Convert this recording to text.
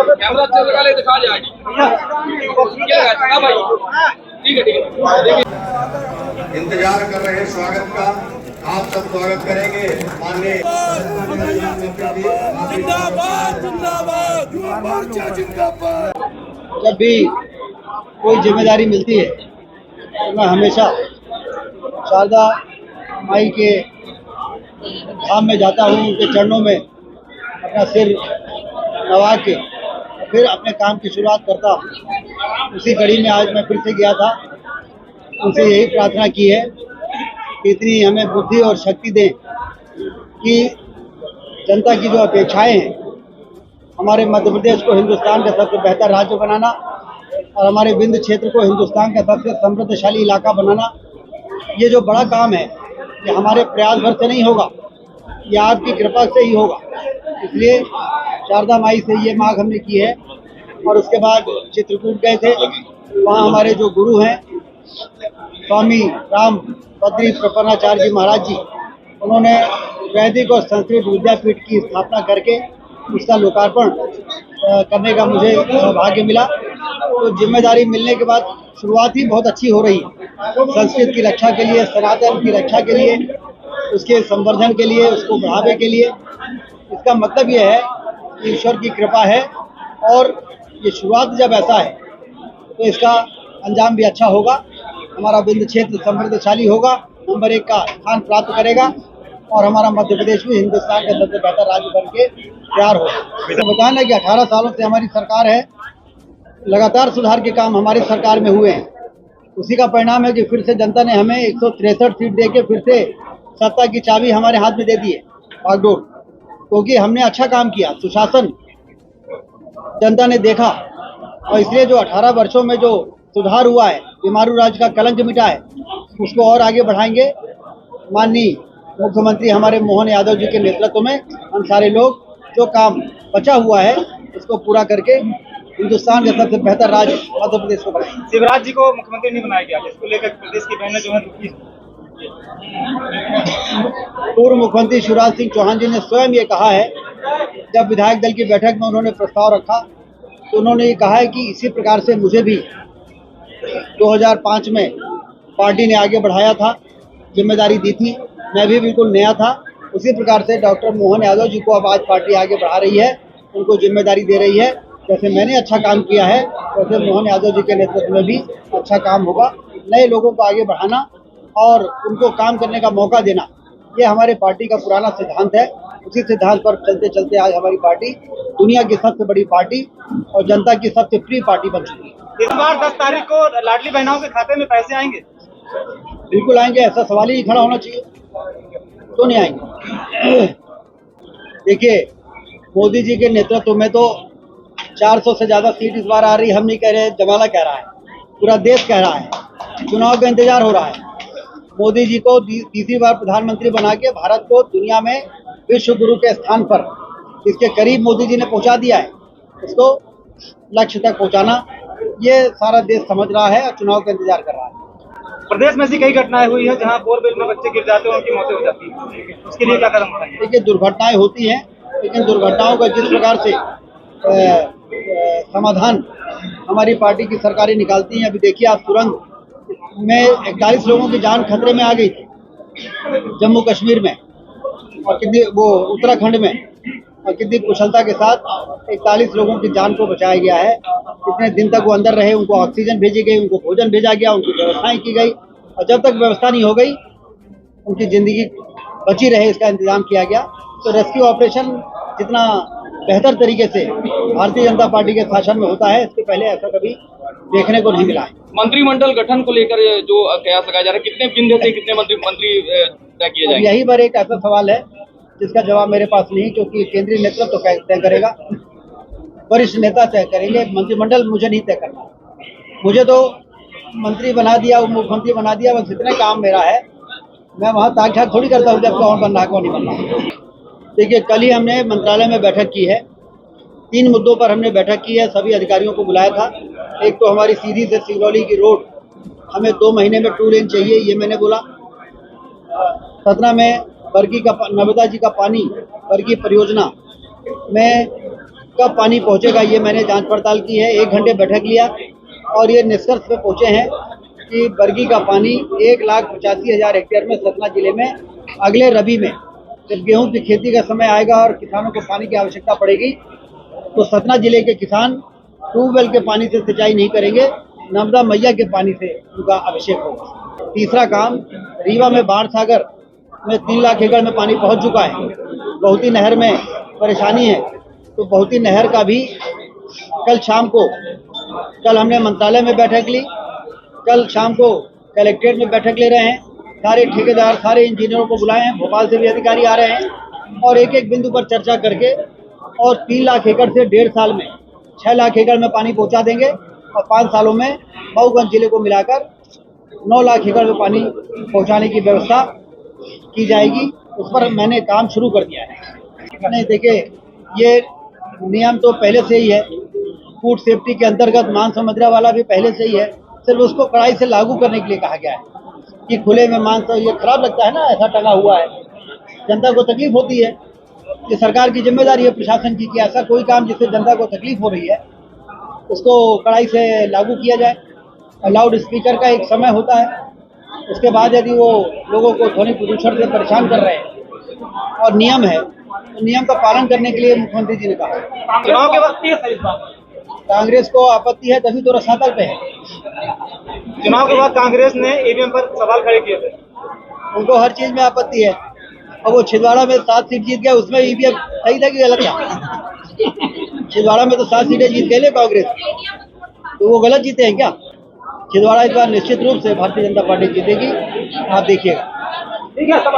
Camera अच्छा लगा ले दिखा जाएगी। ठीक है इंतजार कर रहे हैं स्वागत का। आप सब स्वागत करेंगे माननीय जब भी कोई जिम्मेदारी मिलती है तो मैं हमेशा शारदा माई के धाम में जाता हूँ, उनके चरणों में अपना सिर नवा के फिर अपने काम की शुरुआत करता हूँ। उसी कड़ी में आज मैं फिर से गया था, उनसे यही प्रार्थना की है कि इतनी हमें बुद्धि और शक्ति दें कि जनता की जो अपेक्षाएं हैं, हमारे मध्य प्रदेश को हिंदुस्तान का सबसे बेहतर राज्य बनाना और हमारे विंध्य क्षेत्र को हिंदुस्तान का सबसे समृद्धशाली इलाका बनाना, ये जो बड़ा काम है ये हमारे प्रयास भर से नहीं होगा, ये आपकी कृपा से ही होगा। इसलिए शारदा माई से ये मांग हमने की है। और उसके बाद चित्रकूट गए थे, वहाँ हमारे जो गुरु हैं स्वामी राम बद्री प्रपन्नाचार्य जी महाराज जी, उन्होंने वैदिक और संस्कृत विद्यापीठ की स्थापना करके उसका लोकार्पण करने का मुझे सौभाग्य मिला। तो जिम्मेदारी मिलने के बाद शुरुआत ही बहुत अच्छी हो रही है। संस्कृत की रक्षा के लिए, सनातन की रक्षा के लिए, उसके संवर्धन के लिए, उसको बढ़ावे के लिए। इसका मतलब ये है कि ईश्वर की कृपा है और ये शुरुआत जब ऐसा है तो इसका अंजाम भी अच्छा होगा। हमारा विंध्य क्षेत्र समृद्धशाली होगा, नंबर 1 का स्थान प्राप्त करेगा और हमारा मध्य प्रदेश भी हिंदुस्तान का सबसे बेहतर राज्य बन के तैयार होगा। तो बताना कि 18 सालों से हमारी सरकार है, लगातार सुधार के काम हमारी सरकार में हुए हैं। उसी का परिणाम है कि फिर से जनता ने हमें 163 सीट देके फिर से सत्ता की चाबी हमारे हाथ में दे दी है बागडोर, क्योंकि हमने अच्छा काम किया, सुशासन जनता ने देखा। और इसलिए जो 18 वर्षों में जो सुधार हुआ है, बीमारू राज का कलंक मिटा है, उसको और आगे बढ़ाएंगे। माननीय मुख्यमंत्री हमारे मोहन यादव जी के नेतृत्व में हम सारे लोग जो काम बचा हुआ है उसको पूरा करके हिंदुस्तान का सबसे बेहतर राज्य मध्य प्रदेश को बनाएंगे। शिवराज जी को मुख्यमंत्री नहीं बनाया गया, जिसको लेकर प्रदेश की बहनें जो है दुखी। पूर्व मुख्यमंत्री शिवराज सिंह चौहान जी ने स्वयं ये कहा है, जब विधायक दल की बैठक में उन्होंने प्रस्ताव रखा तो उन्होंने ये कहा है कि इसी प्रकार से मुझे भी 2005 में पार्टी ने आगे बढ़ाया था, जिम्मेदारी दी थी, मैं भी बिल्कुल नया था। उसी प्रकार से डॉक्टर मोहन यादव जी को अब आज पार्टी आगे बढ़ा रही है, उनको जिम्मेदारी दे रही है। जैसे मैंने अच्छा काम किया है वैसे मोहन यादव जी के नेतृत्व में भी अच्छा काम होगा। नए लोगों को आगे बढ़ाना और उनको काम करने का मौका देना, ये हमारे पार्टी का पुराना सिद्धांत है। उसी सिद्धांत पर चलते चलते आज हमारी पार्टी दुनिया की सबसे बड़ी पार्टी और जनता की सबसे प्रिय पार्टी बन चुकी है। इस बार 10 तारीख को लाडली बहनों के खाते में पैसे आएंगे? बिल्कुल आएंगे, ऐसा सवाल ही खड़ा होना चाहिए। क्यों नहीं आएंगे? देखिए, मोदी जी के नेतृत्व में तो 400 से ज्यादा सीट इस बार आ रही। हम नहीं कह रहे, जमाला कह रहा है, पूरा देश कह रहा है, चुनाव का इंतजार हो रहा है। मोदी जी को तीसरी बार प्रधानमंत्री बना के भारत को दुनिया में विश्व गुरु के स्थान पर इसके करीब मोदी जी ने पहुंचा दिया है। इसको लक्ष्य तक पहुंचाना ये सारा देश समझ रहा है और चुनाव का इंतजार कर रहा है। प्रदेश में ऐसी कई घटनाएं हुई है जहां बोरवेल में बच्चे गिर जाते हैं, उनकी मौतें हो जाती है, उसके लिए क्या कदम उठाएंगे? देखिए, दुर्घटनाएं होती हैं, लेकिन दुर्घटनाओं का जिस प्रकार से समाधान हमारी पार्टी की सरकारें निकालती हैं। अभी देखिए, आप सुरंग में 41 लोगों की जान खतरे में आ गई थी जम्मू कश्मीर में, और कितनी वो उत्तराखंड में, और कितनी कुशलता के साथ 41 लोगों की जान को बचाया गया है। कितने दिन तक वो अंदर रहे, उनको ऑक्सीजन भेजी गई, उनको भोजन भेजा गया, उनकी व्यवस्थाएं की गई, और जब तक व्यवस्था नहीं हो गई उनकी जिंदगी बची रहे इसका इंतजाम किया गया। तो रेस्क्यू ऑपरेशन जितना बेहतर तरीके से भारतीय जनता पार्टी के शासन में होता है, इसके पहले ऐसा कभी देखने को नहीं मिला है। मंत्रिमंडल गठन को लेकर जो कयास लगाया जा रहा है, कितने बिंदु से कितने मंत्री तय किए जाएंगे? यही बार एक ऐसा सवाल है जिसका जवाब मेरे पास नहीं, क्योंकि केंद्रीय नेतृत्व तो तय करेगा, वरिष्ठ नेता तय करेंगे, मंत्रिमंडल मुझे नहीं तय करना। मुझे तो मंत्री बना दिया, उप मुख्यमंत्री बना दिया, बस इतने काम मेरा है। मैं वहाँ ताक झाक थोड़ी करता हूँ जब कौन बनना है कौन नहीं बनना। देखिए, कल ही हमने मंत्रालय में बैठक की है, 3 मुद्दों पर हमने बैठक की है, सभी अधिकारियों को बुलाया था। एक तो हमारी सीधी से सिंगरौली की रोड हमें 2 महीने में 2 लेन चाहिए, ये मैंने बोला। सतना में बरगी का नर्मदा जी का पानी, बरगी परियोजना में कब पानी पहुंचेगा ये मैंने जांच पड़ताल की है। 1 घंटे बैठक लिया और ये निष्कर्ष पे पहुंचे हैं कि बरगी का पानी 1,85,000 हेक्टेयर में सतना जिले में अगले रबी में जब गेहूं की खेती का समय आएगा और किसानों को पानी की आवश्यकता पड़ेगी तो सतना जिले के किसान ट्यूबवेल के पानी से सिंचाई नहीं करेंगे, नर्मदा मैया के पानी से उनका अभिषेक होगा। तीसरा काम, रीवा में बाढ़ सागर में 3 लाख एकड़ में पानी पहुंच चुका है। बहुती नहर में परेशानी है तो बहुती नहर का भी कल हमने मंत्रालय में बैठक ली, कल शाम को कलेक्ट्रेट में बैठक ले रहे हैं। सारे ठेकेदार, सारे इंजीनियरों को बुलाए हैं, भोपाल से भी अधिकारी आ रहे हैं और एक एक बिंदु पर चर्चा करके और 3 लाख एकड़ से 1.5 साल में 6 लाख एकड़ में पानी पहुंचा देंगे और 5 सालों में मऊगंज जिले को मिलाकर 9 लाख एकड़ में पानी पहुंचाने की व्यवस्था की जाएगी। उस पर मैंने काम शुरू कर दिया है। नहीं, देखिए, ये नियम तो पहले से ही है, फूड सेफ्टी के अंतर्गत मांस और मदिरा वाला भी पहले से ही है, सिर्फ उसको कड़ाई से लागू करने के लिए कहा गया है कि खुले में मांस तो ये खराब लगता है ना, ऐसा टंगा हुआ है, जनता को तकलीफ होती है। ये सरकार की जिम्मेदारी है प्रशासन की कि ऐसा कोई काम जिससे जनता को तकलीफ हो रही है उसको कड़ाई से लागू किया जाए। लाउड स्पीकर का एक समय होता है, उसके बाद यदि वो लोगों को ध्वनि प्रदूषण से परेशान कर रहे हैं और नियम है तो नियम का पालन करने के लिए मुख्यमंत्री जी ने कहा। चुनाव के वक्त ये सही बात। कांग्रेस को आपत्ति है तभी तो रसातल पे है। चुनाव के बाद कांग्रेस ने ईवीएम पर सवाल खड़े किए थे। उनको हर चीज में आपत्ति है। और वो छिंदवाड़ा में 7 सीट जीत गया, उसमें ईवीएम सही था कि गलत था? छिंदवाड़ा में तो 7 सीटें जीत गए कांग्रेस, तो वो गलत जीते हैं क्या? छिंदवाड़ा इस बार निश्चित रूप से भारतीय जनता पार्टी जीतेगी, आप देखिएगा। ठीक है, सब